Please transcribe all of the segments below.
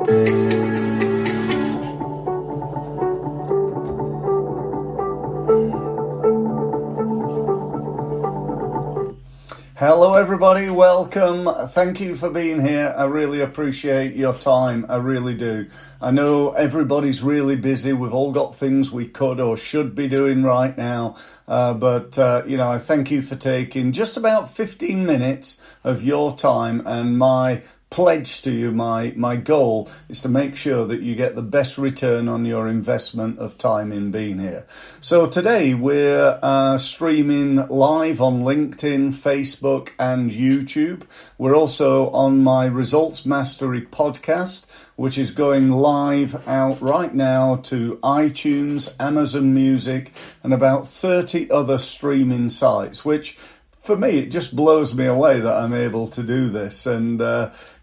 Hello everybody, welcome. Thank you for being here. I really appreciate your time. I really do. I know everybody's really busy. We've all got things we could or should be doing right now. But I thank you for taking just about 15 minutes of your time, and my pledge to you, my goal is to make sure that you get the best return on your investment of time in being here. So today we're streaming live on LinkedIn, Facebook and YouTube. We're also on my Results Mastery podcast, which is going live out right now to iTunes, Amazon Music and about 30 other streaming sites, which for me, it just blows me away that I'm able to do this. And,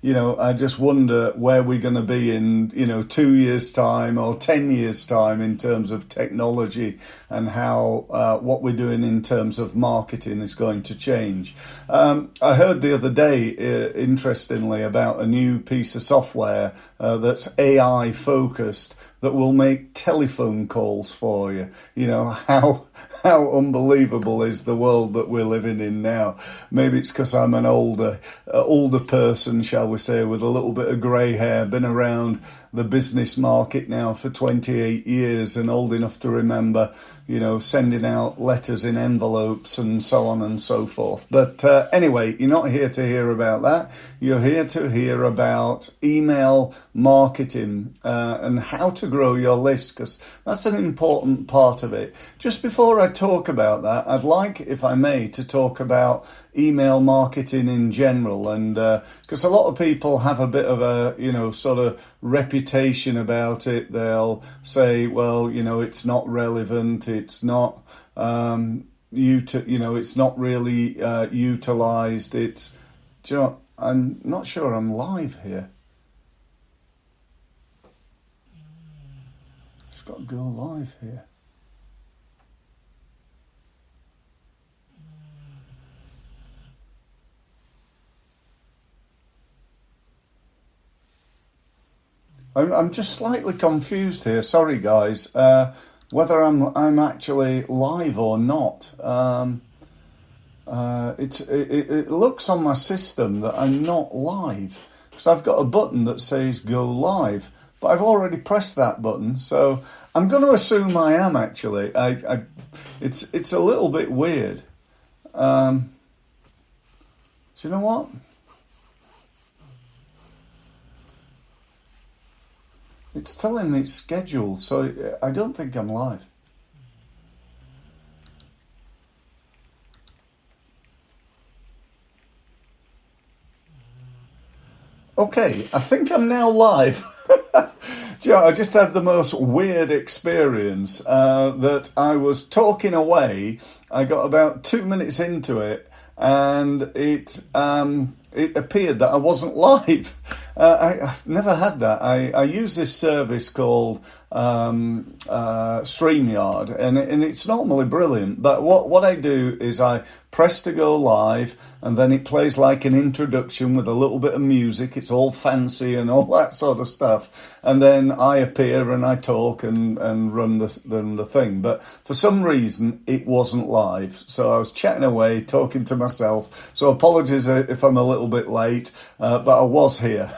I just wonder where we're going to be in, 2 years' time or 10 years' time in terms of technology and how what we're doing in terms of marketing is going to change. I heard the other day, interestingly, about a new piece of software that's AI focused that will make telephone calls for you. How unbelievable is the world that we're living in now? Maybe it's because I'm an older person, shall we say, with a little bit of grey hair, been around the business market now for 28 years and old enough to remember, sending out letters in envelopes and so on and so forth. But anyway, you're not here to hear about that. You're here to hear about email marketing and how to grow your list, because that's an important part of it. Just before I talk about that, I'd like, if I may, to talk about email marketing in general, and because a lot of people have a bit of a sort of reputation about it. They'll say, well, it's not relevant, it's not it's not really utilized. I'm not sure I'm live here. It's got to go live here. I'm just slightly confused here. Sorry, guys. Whether I'm actually live or not. It looks on my system that I'm not live because I've got a button that says go live, but I've already pressed that button. So I'm going to assume I am actually. It's a little bit weird. Do you know what? It's telling me it's scheduled, so I don't think I'm live. Okay, I think I'm now live. I just had the most weird experience that I was talking away. I got about 2 minutes into it, and it appeared that I wasn't live. I've never had that. I use this service called StreamYard, and it's normally brilliant. But what I do is I press to go live, and then it plays like an introduction with a little bit of music. It's all fancy and all that sort of stuff. And then I appear and I talk and run the thing. But for some reason, it wasn't live. So I was chatting away, talking to myself. So apologies if I'm a little bit late, but I was here.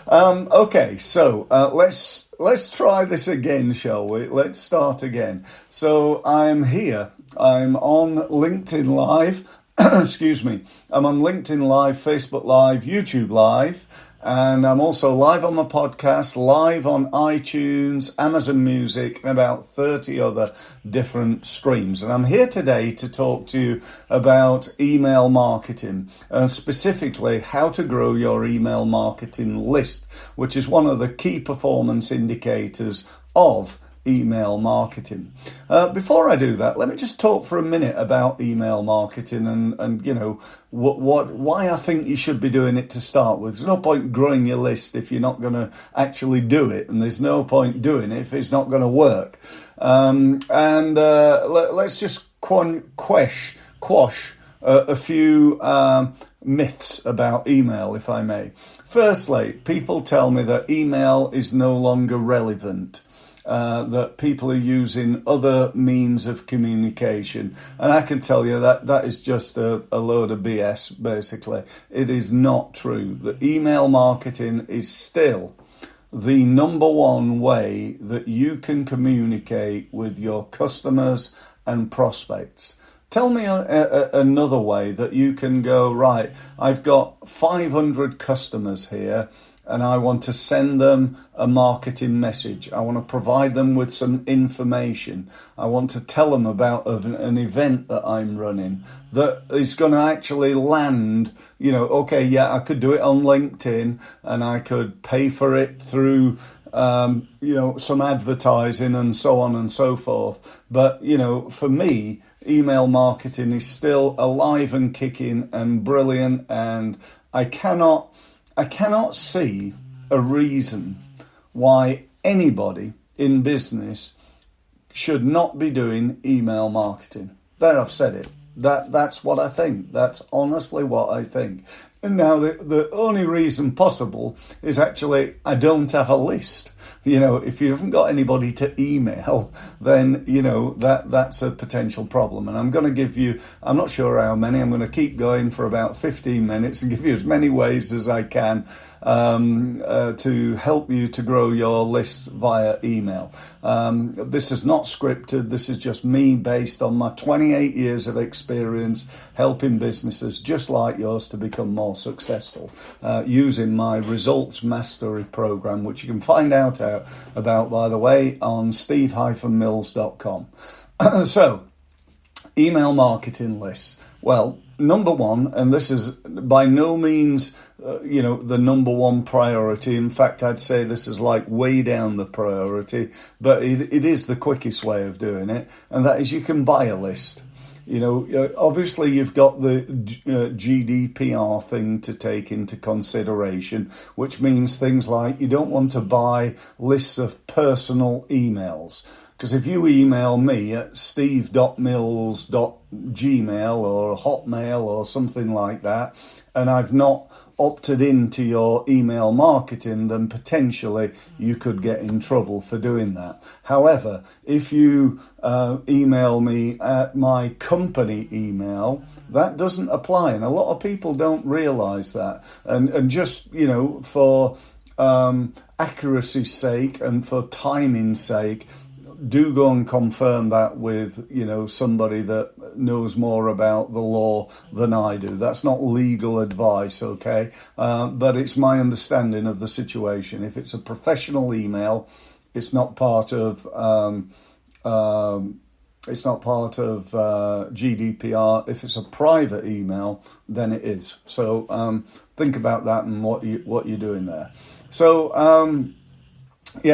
Okay, so let's try this again, shall we? Let's start again. So I'm here. I'm on LinkedIn Live. Excuse me. I'm on LinkedIn Live, Facebook Live, YouTube Live, and I'm also live on my podcast, live on iTunes, Amazon Music, and about 30 other different streams. And I'm here today to talk to you about email marketing, specifically how to grow your email marketing list, which is one of the key performance indicators of email marketing. Before I do that, let me just talk for a minute about email marketing and why I think you should be doing it to start with. There's no point growing your list if you're not going to actually do it, and there's no point doing it if it's not going to work. Let's just quash a few myths about email, if I may. Firstly, people tell me that email is no longer relevant. That people are using other means of communication. And I can tell you that is just a load of BS, basically. It is not true. The email marketing is still the number one way that you can communicate with your customers and prospects. Tell me another way that you can go, right, I've got 500 customers here, and I want to send them a marketing message. I want to provide them with some information. I want to tell them about an event that I'm running that is going to actually land, okay, yeah, I could do it on LinkedIn and I could pay for it through, some advertising and so on and so forth. But, for me, email marketing is still alive and kicking and brilliant, and I cannot see a reason why anybody in business should not be doing email marketing. There, I've said it. That's what I think. That's honestly what I think. And now the only reason possible is actually I don't have a list. If you haven't got anybody to email, then, that's a potential problem. And I'm going to give you, I'm not sure how many, I'm going to keep going for about 15 minutes and give you as many ways as I can to help you to grow your list via email. This is not scripted. This is just me based on my 28 years of experience helping businesses just like yours to become more successful using my Results Mastery program, which you can find out about, by the way, on steve-mills.com. So, email marketing lists. Well, number one, and this is by no means, the number one priority. In fact, I'd say this is like way down the priority, but it is the quickest way of doing it. And that is you can buy a list. Obviously you've got the GDPR thing to take into consideration, which means things like you don't want to buy lists of personal emails. Because if you email me at steve.mills.gmail or Hotmail or something like that, and I've not opted into your email marketing, then potentially you could get in trouble for doing that. However, if you email me at my company email, that doesn't apply. And a lot of people don't realise that. And just, for accuracy's sake and for timing's sake, do go and confirm that with, somebody that knows more about the law than I do. That's not legal advice, okay? But it's my understanding of the situation. If it's a professional email, it's not part of GDPR. If it's a private email, then it is. So think about that and what you're doing there. So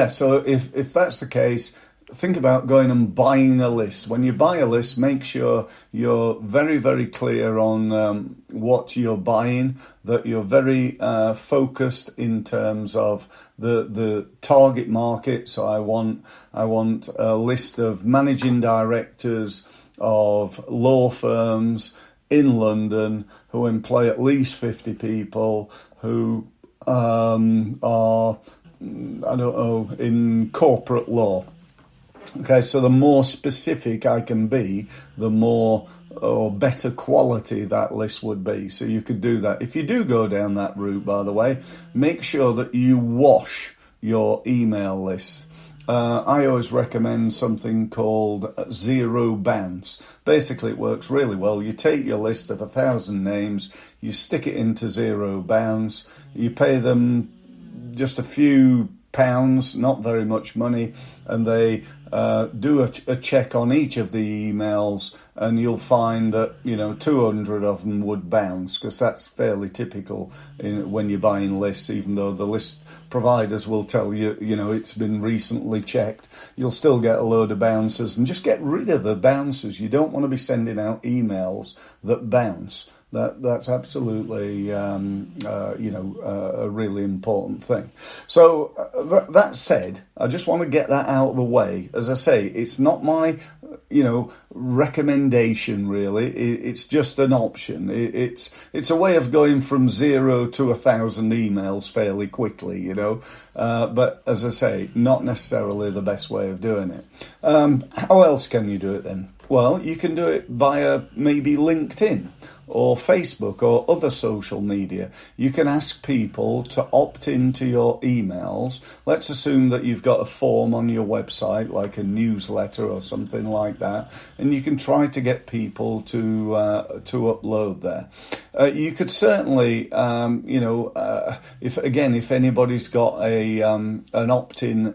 so if that's the case, think about going and buying a list. When you buy a list, make sure you're very, very clear on what you're buying, that you're very focused in terms of the target market. So I want a list of managing directors of law firms in London who employ at least 50 people who are, in corporate law. Okay, so the more specific I can be, the more or better quality that list would be. So you could do that. If you do go down that route, by the way, make sure that you wash your email list. I always recommend something called zero bounce. Basically, it works really well. You take your list of 1,000 names, you stick it into zero bounce, you pay them just a few pounds, not very much money, and they do a check on each of the emails, and you'll find that 200 of them would bounce, because that's fairly typical when you're buying lists. Even though the list providers will tell you it's been recently checked, you'll still get a load of bounces. And just get rid of the bounces. You don't want to be sending out emails that bounce. That's absolutely, a really important thing. So that said, I just want to get that out of the way. As I say, it's not my recommendation really. It's just an option. It's a way of going from 0 to 1,000 emails fairly quickly, but as I say, not necessarily the best way of doing it. How else can you do it then? Well, you can do it via maybe LinkedIn or Facebook or other social media. You can ask people to opt into your emails. Let's assume that you've got a form on your website, like a newsletter or something like that, and you can try to get people to upload there. You could certainly, if anybody's got an opt-in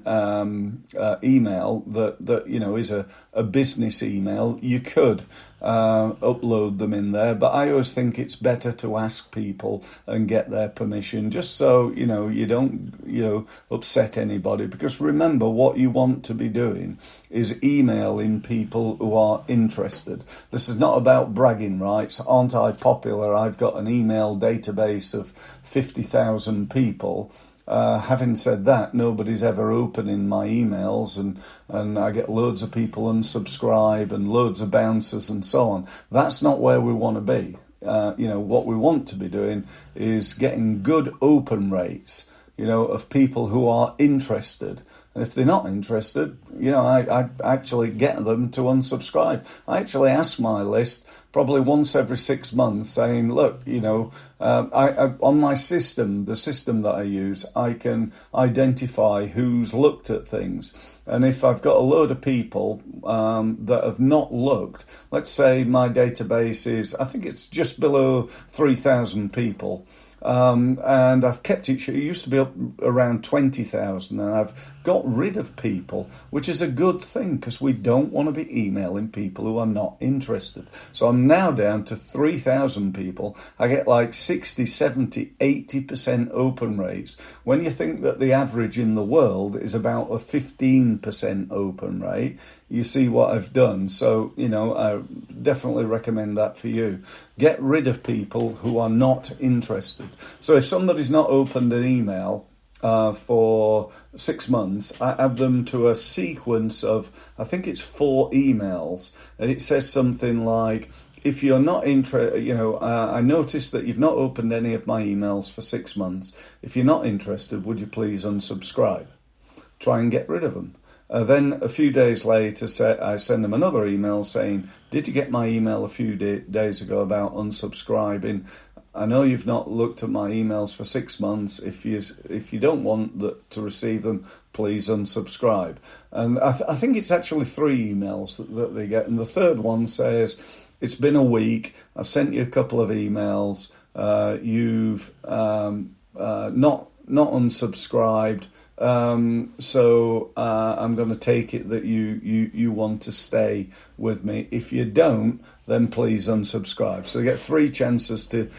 email that is a business email, you could upload them in there, but I always think it's better to ask people and get their permission, just so you don't upset anybody, because remember, what you want to be doing is emailing people who are interested. This is not about bragging rights. Aren't I popular? I've got an email database of 50,000 people. Having said that, nobody's ever opening my emails, and I get loads of people unsubscribe and loads of bouncers and so on. That's not where we want to be. What we want to be doing is getting good open rates, of people who are interested. And if they're not interested, I actually get them to unsubscribe. I actually ask my list probably once every 6 months, saying, look, I on my system, the system that I use, I can identify who's looked at things. And if I've got a load of people that have not looked, let's say my database is, I think it's just below 3,000 people. And I've kept it used to be up around 20,000, and I've got rid of people, which is a good thing, because we don't want to be emailing people who are not interested. So I'm now down to 3,000 people. I get like 60, 70, 80% open rates, when you think that the average in the world is about a 15% open rate. You see what I've done. So, I definitely recommend that for you. Get rid of people who are not interested. So if somebody's not opened an email for 6 months, I add them to a sequence of, I think it's 4 emails. And it says something like, if you're not interested, I noticed that you've not opened any of my emails for 6 months. If you're not interested, would you please unsubscribe? Try and get rid of them. Then a few days later, I send them another email saying, did you get my email a few days ago about unsubscribing? I know you've not looked at my emails for 6 months. If you don't want to receive them, please unsubscribe. And I think it's actually 3 emails that they get. And the third one says, it's been a week. I've sent you a couple of emails. You've not unsubscribed. So I'm going to take it that you want to stay with me. If you don't, then please unsubscribe. So you get 3 chances to,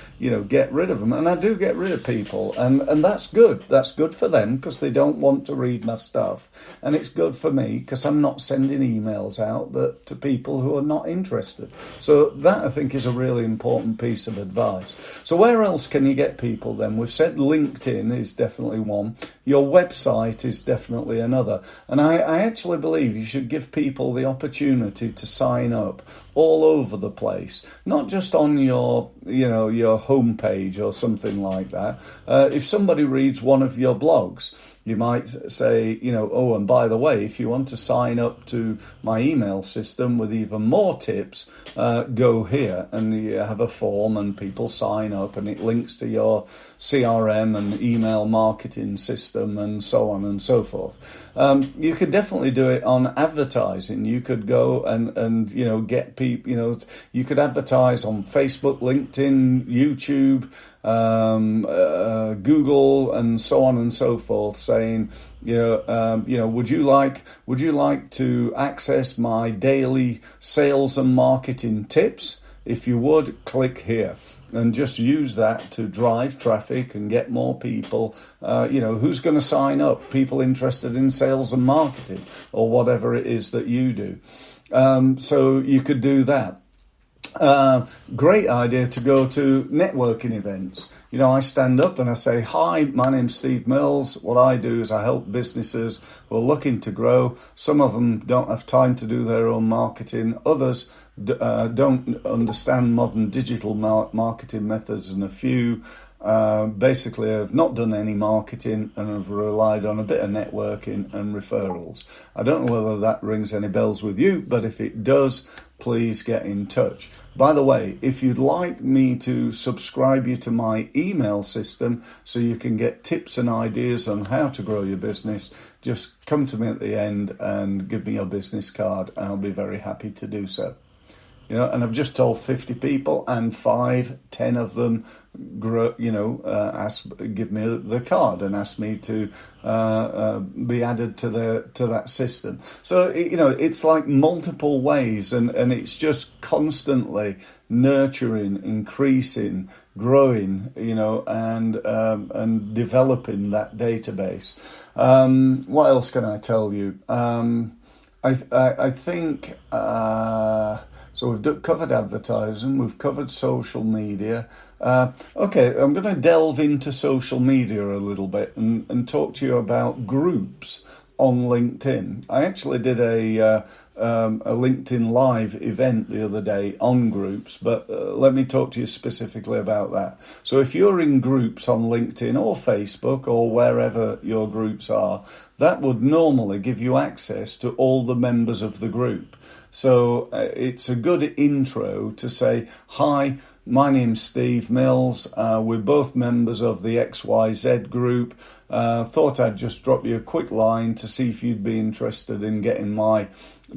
get rid of them. And I do get rid of people, and that's good. That's good for them, because they don't want to read my stuff. And it's good for me, because I'm not sending emails out to people who are not interested. So that, I think, is a really important piece of advice. So where else can you get people then? We've said LinkedIn is definitely one. Your website is definitely another. And I actually believe you should give people the opportunity to sign up all over the place, not just on your homepage or something like that. If somebody reads one of your blogs, you might say, oh, and by the way, if you want to sign up to my email system with even more tips, go here, and you have a form and people sign up, and it links to your CRM and email marketing system and so on and so forth. You could definitely do it on advertising. You could go and get people, you could advertise on Facebook, LinkedIn, YouTube, Google, and so on and so forth, saying, would you like to access my daily sales and marketing tips? If you would, click here. And just use that to drive traffic and get more people. Who's going to sign up? People interested in sales and marketing, or whatever it is that you do. So you could do that. Great idea to go to networking events. You know, I stand up and I say, hi, my name's Steve Mills. What I do is I help businesses who are looking to grow. Some of them don't have time to do their own marketing. Others don't understand modern digital marketing methods, and a few basically have not done any marketing and have relied on a bit of networking and referrals. I don't know whether that rings any bells with you, but if it does, please get in touch. By the way, if you'd like me to subscribe you to my email system so you can get tips and ideas on how to grow your business, just come to me at the end and give me your business card, and I'll be very happy to do so. You know, and I've just told 50 people, and 10 of them, give me the card and ask me to be added to that system. So it's like multiple ways, and it's just constantly nurturing, increasing, growing, and developing that database. What else can I tell you? I think. So we've covered advertising, we've covered social media. Okay, I'm going to delve into social media a little bit and talk to you about groups on LinkedIn. I actually did a LinkedIn Live event the other day on groups, but let me talk to you specifically about that. So if you're in groups on LinkedIn or Facebook or wherever your groups are, that would normally give you access to all the members of the group. So it's a good intro to say, hi, my name's Steve Mills. We're both members of the XYZ group. Thought I'd just drop you a quick line to see if you'd be interested in getting my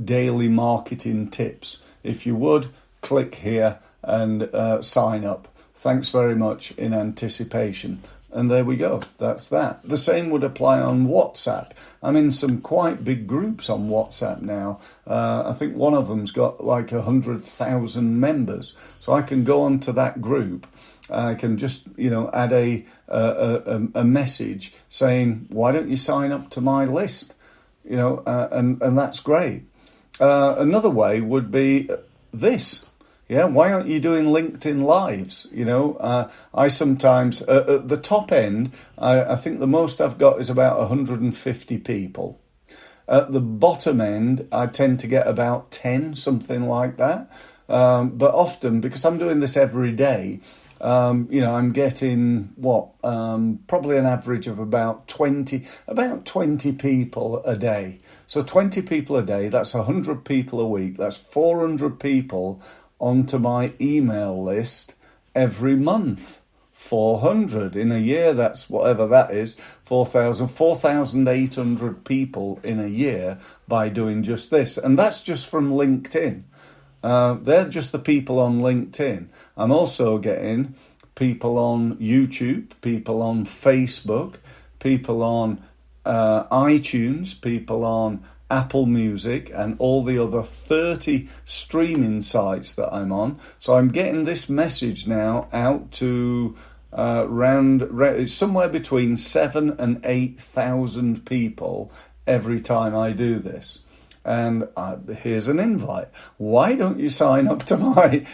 daily marketing tips. If you would, click here and sign up. Thanks very much in anticipation. And there we go. That's that. The same would apply on WhatsApp. I'm in some quite big groups on WhatsApp now. I think one of them's got like 100,000 members. So I can go onto that group. I can just, add a message saying, why don't you sign up to my list? And that's great. Another way would be this. Yeah, why aren't you doing LinkedIn Lives? I sometimes, at the top end, I think the most I've got is about 150 people. At the bottom end, I tend to get about 10, something like that. But often, because I'm doing this every day, I'm getting probably an average of about 20 people a day. So 20 people a day, that's 100 people a week, that's 400 people onto my email list every month. 400 in a year, that's whatever that is, 4,800 people in a year by doing just this. And that's just from LinkedIn. They're just the people on LinkedIn. I'm also getting people on YouTube, people on Facebook, people on iTunes, people on Apple Music, and all the other 30 streaming sites that I'm on. So I'm getting this message now out to somewhere between 7,000 and 8,000 people every time I do this. And here's an invite. Why don't you sign up to my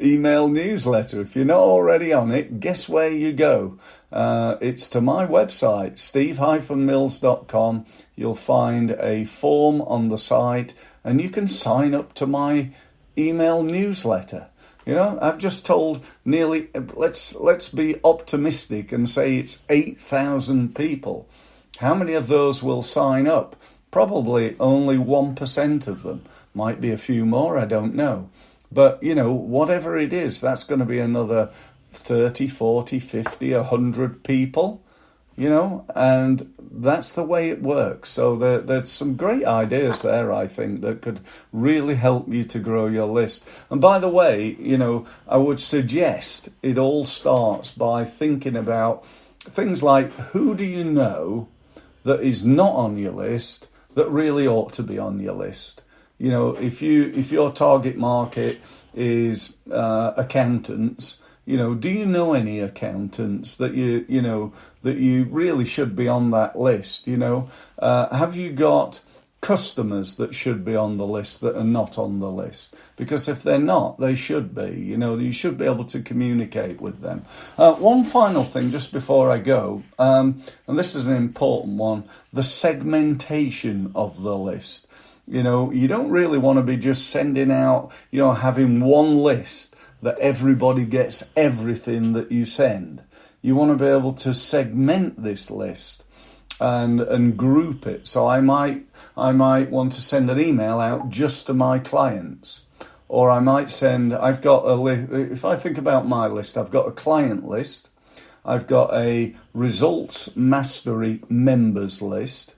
email newsletter? If you're not already on it, guess where you go? It's to my website, steve-mills.com. You'll find a form on the site, and you can sign up to my email newsletter. I've just told nearly, let's be optimistic and say it's 8,000 people. How many of those will sign up? Probably only 1% of them. Might be a few more, I don't know. But, whatever it is, that's going to be another 30, 40, 50, 100 people, and that's the way it works. So there's some great ideas there, I think, that could really help you to grow your list. And by the way, I would suggest it all starts by thinking about things like, who do you know that is not on your list that really ought to be on your list? If your target market is accountants, do you know any accountants that you really should be on that list? Have you got customers that should be on the list that are not on the list, because if they're not, they should be. You should be able to communicate with them. One final thing just before I go, and this is an important one: the segmentation of the list. You don't really want to be just sending out, having one list that everybody gets everything that you send. You want to be able to segment this list and group it. So I might want to send an email out just to my clients, or I might I've got a list. If I think about my list, I've got a client list, I've got a results mastery members list.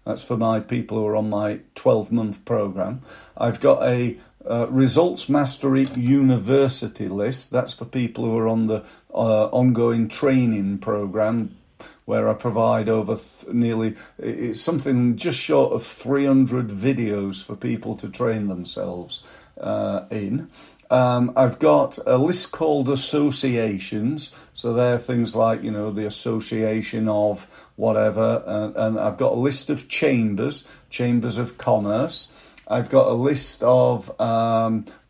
That's for my people who are on my 12-month program. I've got a Results Mastery University list. That's for people who are on the ongoing training program, where I provide over it's something just short of 300 videos for people to train themselves in. I've got a list called associations. So they're things like, the association of whatever. And I've got a list of chambers of commerce. I've got a list of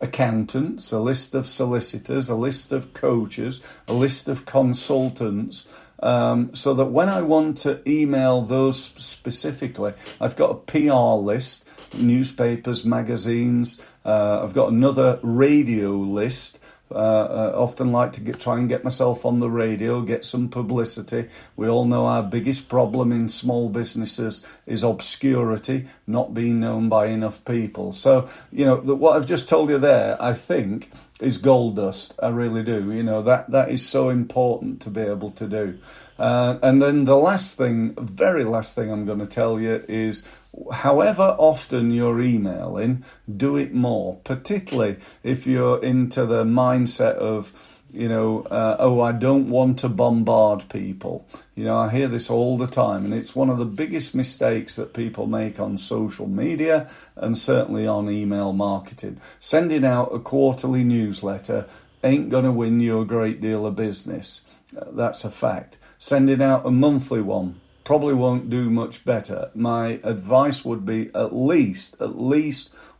accountants, a list of solicitors, a list of coaches, a list of consultants, so that when I want to email those specifically, I've got a PR list, newspapers, magazines. I've got another radio list. Often like to try and get myself on the radio, get some publicity. We all know our biggest problem in small businesses is obscurity, not being known by enough people. So, what I've just told you there, I think, is gold dust. I really do. That is so important to be able to do. And then the very last thing I'm going to tell you is, however often you're emailing, do it more, particularly if you're into the mindset of, I don't want to bombard people. I hear this all the time, and it's one of the biggest mistakes that people make on social media and certainly on email marketing. Sending out a quarterly newsletter ain't going to win you a great deal of business. That's a fact. Sending out a monthly one probably won't do much better. My advice would be at least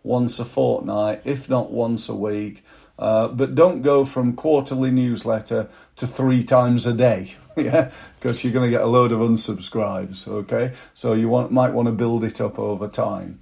once a fortnight, if not once a week. But don't go from quarterly newsletter to 3 times a day, because you're going to get a load of unsubscribes, okay? So you might want to build it up over time.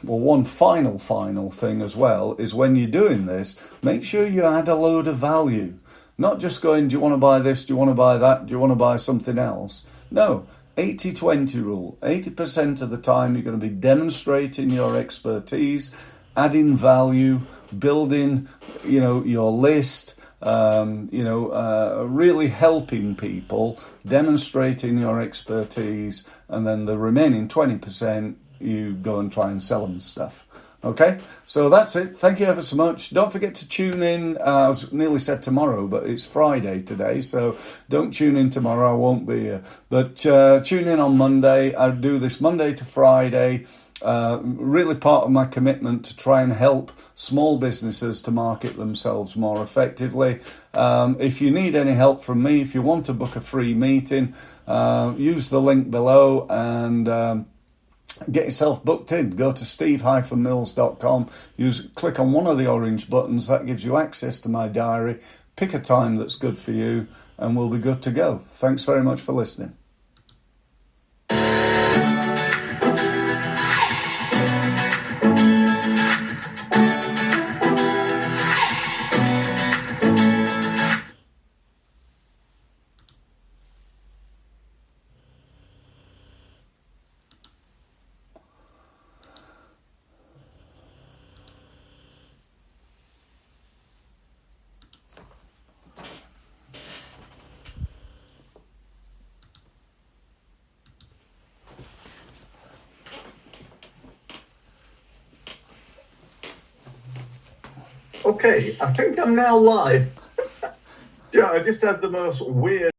One final thing as well is, when you're doing this, make sure you add a load of value. Not just going, do you want to buy this? Do you want to buy that? Do you want to buy something else? No, 80-20 rule. 80% of the time you're going to be demonstrating your expertise, adding value, building, your list, really helping people, demonstrating your expertise, and then the remaining 20% you go and try and sell them stuff. Okay, so that's it. Thank you ever so much. Don't forget to tune in. I was nearly said tomorrow, but it's Friday today, so don't tune in tomorrow. I won't be here. But tune in on Monday. I do this Monday to Friday. Really part of my commitment to try and help small businesses to market themselves more effectively. If you need any help from me, if you want to book a free meeting, use the link below and get yourself booked in. Go to steve-mills.com. Click on one of the orange buttons. That gives you access to my diary. Pick a time that's good for you, and we'll be good to go. Thanks very much for listening. Okay, I think I'm now live. Yeah, I just had the most weird